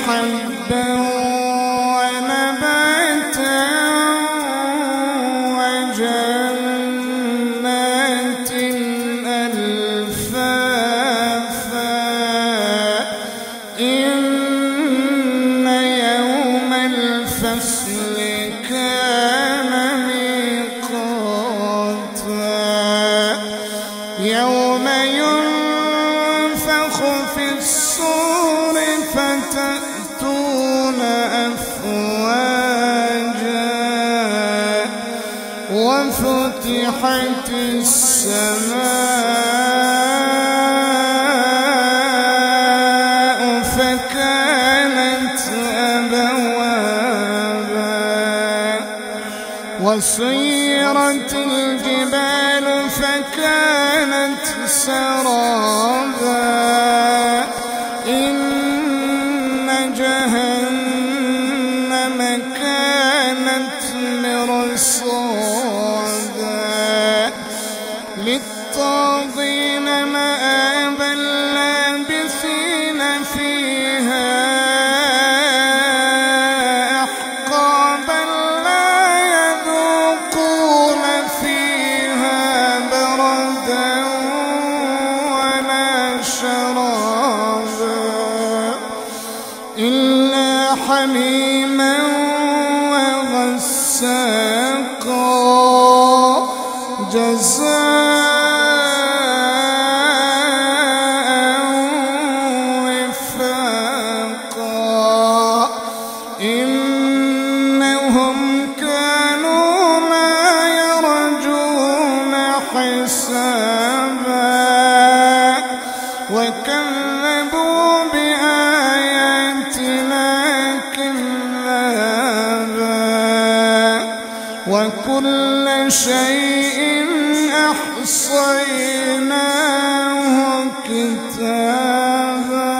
حبا ونباتا وجنات ألفافا إن يوم الفصل كان ميقاتا يوم ينفخ في الصور فتأتون أفواجا وفتحت السماء فكانت أبوابا وسيرت الجبال فكانت سرابا إن جهنم كانت مرصادا للطاغين مآبا لابثين فيها أحقابا لا يذوقون فيها بردا ولا شرابا إلا حميما وغساقا جزاء وفاقا إنهم كانوا لا يرجون حسابا وكذبوا بآياتنا كذابا وكل شيء أحصيناه كتابا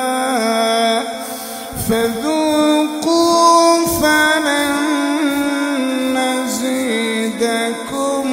فذوقوا فلن نزيدكم